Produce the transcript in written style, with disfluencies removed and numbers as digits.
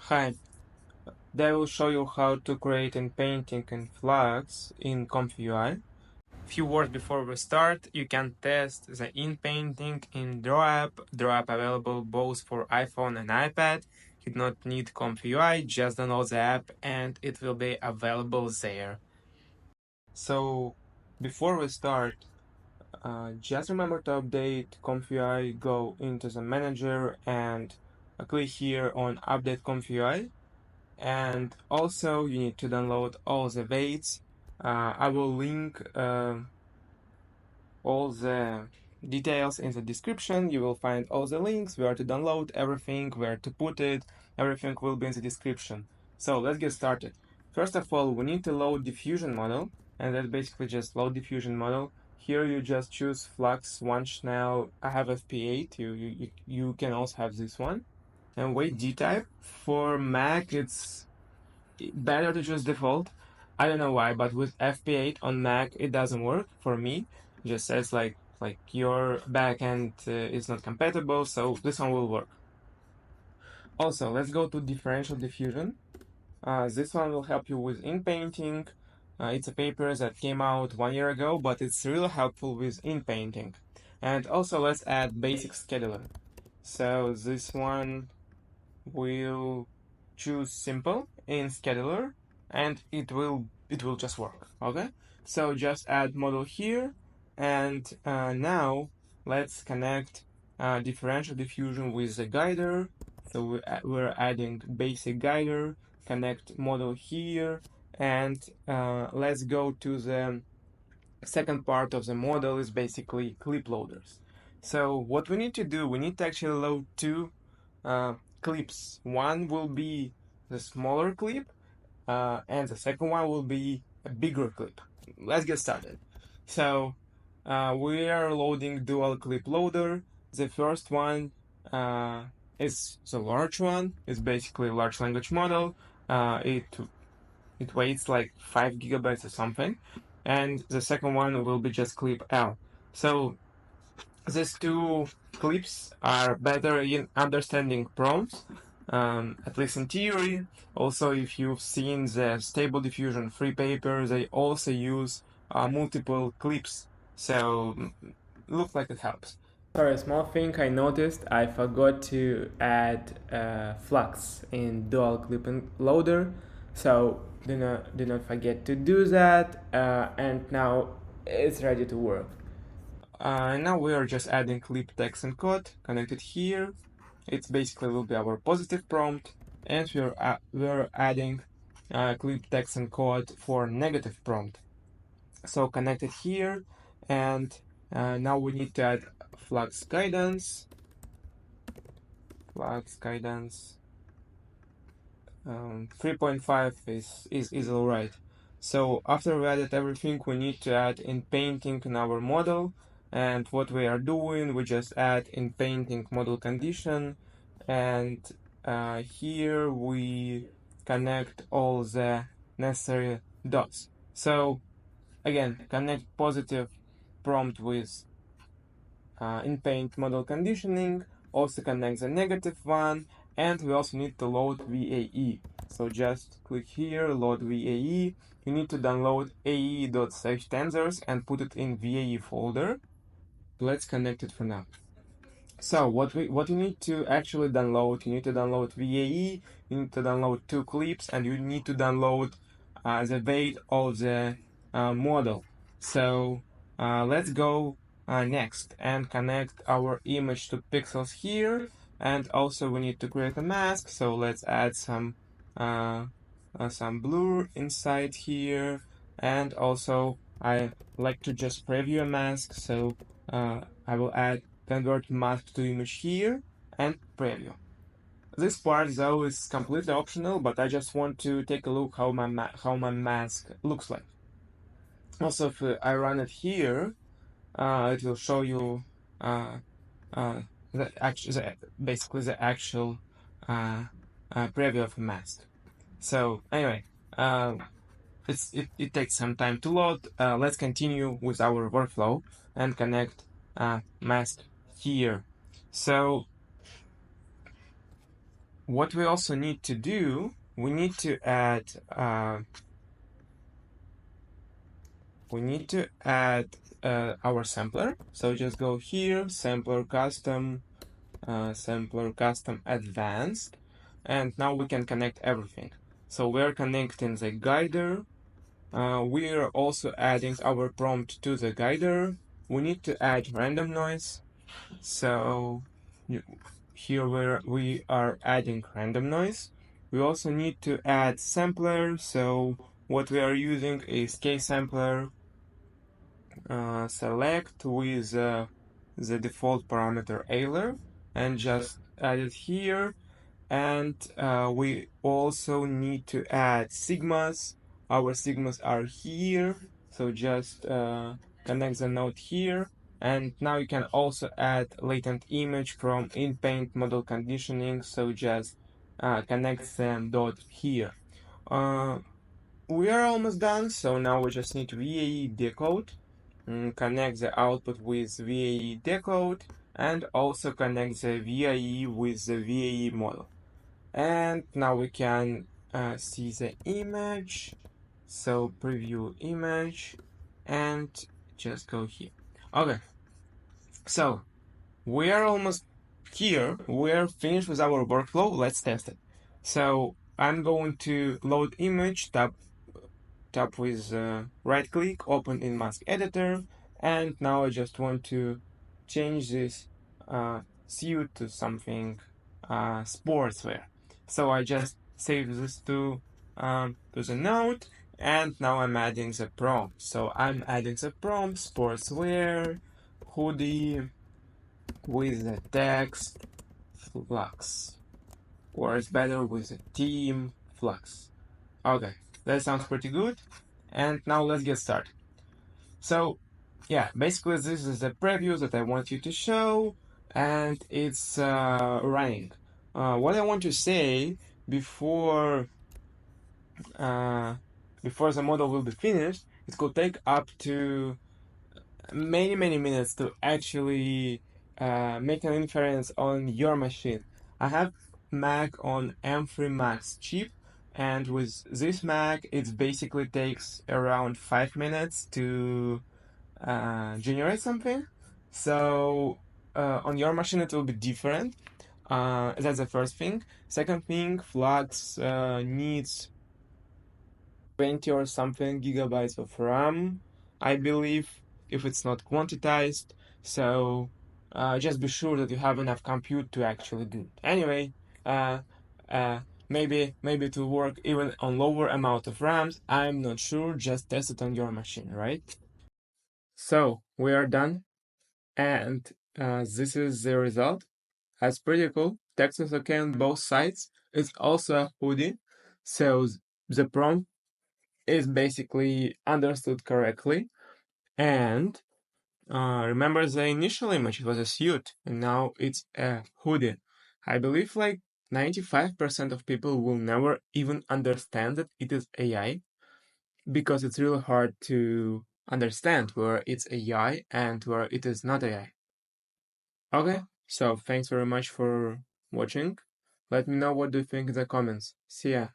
Hi, today I will show you how to create Inpainting in FLUX in ComfyUI. Few words before we start, you can test the Inpainting in Draw app. Draw app available both for iPhone and iPad. You do not need ComfyUI, just download the app and it will be available there. So before we start, just remember to update ComfyUI, go into the manager and click here on Update ComfyUI. And also you need to download all the weights. I will link all the details in the description. You will find all the links, where to download everything, where to put it. Everything will be in the description. So let's get started. First of all, we need to load diffusion model, and that's basically just load diffusion model. Here you just choose Flux one channel. I have FP8. You can also have this one. And weight D type for Mac, it's better to choose default. I don't know why, but with FP8 on Mac it doesn't work for me. It just says like your backend is not compatible, so this one will work. Also, let's go to differential diffusion. This one will help you with inpainting. It's a paper that came out 1 year ago, but it's really helpful with inpainting. And also let's add basic scheduler. So this one will choose simple in scheduler and it will just work. Okay, so just add model here, and now let's connect differential diffusion with the guider. So we're adding basic guider, connect model here, and let's go to the second part of the model is basically clip loaders. So what we need to do, we need to actually load two clips. One will be the smaller clip, and the second one will be a bigger clip. Let's get started. So we are loading dual clip loader. The first one is the large one. It's basically a large language model. It weighs like 5 gigabytes or something, and the second one will be just clip L. So these two clips are better in understanding prompts, at least in theory. Also, if you've seen the Stable Diffusion free paper, they also use multiple clips, so looks like it helps. Sorry, a small thing I noticed, I forgot to add Flux in dual clip loader, so do not forget to do that, and now it's ready to work. Now we are just adding clip text and code connected here. It's basically will be our positive prompt, and we're adding clip text and code for negative prompt. So connected here, and now we need to add Flux guidance. Flux guidance 3.5 is all right. So after we added everything, we need to add inpainting in our model. And what we are doing, we just add inpainting model condition, and here we connect all the necessary dots. So again, connect positive prompt with inpaint model conditioning, also connect the negative one, and we also need to load VAE. So just click here, load VAE. You need to download ae.safetensors and put it in VAE folder. Let's connect it for now. So what you need to actually download, you need to download VAE, you need to download two clips, and you need to download the weight of the model. So let's go next and connect our image to pixels here, and also we need to create a mask. So let's add some blur inside here, and also I like to just preview a mask, so I will add convert mask to image here and preview. This part though is completely optional, but I just want to take a look how my mask looks like. Also, if I run it here, it will show you basically the actual preview of a mask. So anyway, it takes some time to load. Let's continue with our workflow and connect mask here. So what we also need to do, we need to add our sampler. So just go here, sampler custom advanced, and now we can connect everything. So we're connecting the guider. We are also adding our prompt to the guider. We need to add random noise. So here we are adding random noise. We also need to add sampler. So what we are using is k-sampler. Select with the default parameter Euler and just add it here. And we also need to add sigmas. Our sigmas are here, so just connect the node here. And now you can also add latent image from Inpaint model conditioning, so just connect them dot here. We are almost done, so now we just need VAE decode, connect the output with VAE decode, and also connect the VAE with the VAE model. And now we can see the image. So preview image and just go here. Okay, so we are almost here. We're finished with our workflow. Let's test it. So I'm going to load image, tap with right click, open in mask editor, and now I just want to change this suit to something sportswear. So I just save this to the node, and now I'm adding the prompt. So I'm adding the prompt sportswear hoodie with the text flux, or it's better with the team flux. Okay, that sounds pretty good. And now let's get started. So yeah, basically this is the preview that I want you to show, and it's running. What I want to say before before the model will be finished, it could take up to many minutes to actually make an inference on your machine. I have Mac on M3 Max chip, and with this Mac it basically takes around 5 minutes to generate something. So on your machine it will be different. That's the first thing. Second thing, FLUX needs 20 or something gigabytes of RAM, I believe, if it's not quantized. So just be sure that you have enough compute to actually do it. Anyway, uh, uh, maybe it will work even on lower amount of RAMs. I'm not sure. Just test it on your machine, right? So we are done, and this is the result. That's pretty cool. Text is okay on both sides. It's also a hoodie, so the prompt is basically understood correctly. And remember the initial image, it was a suit, and now it's a hoodie. I believe like 95% of people will never even understand that it is AI, because it's really hard to understand where it's AI and where it is not AI. Okay, so thanks very much for watching. Let me know what do you think in the comments. See ya.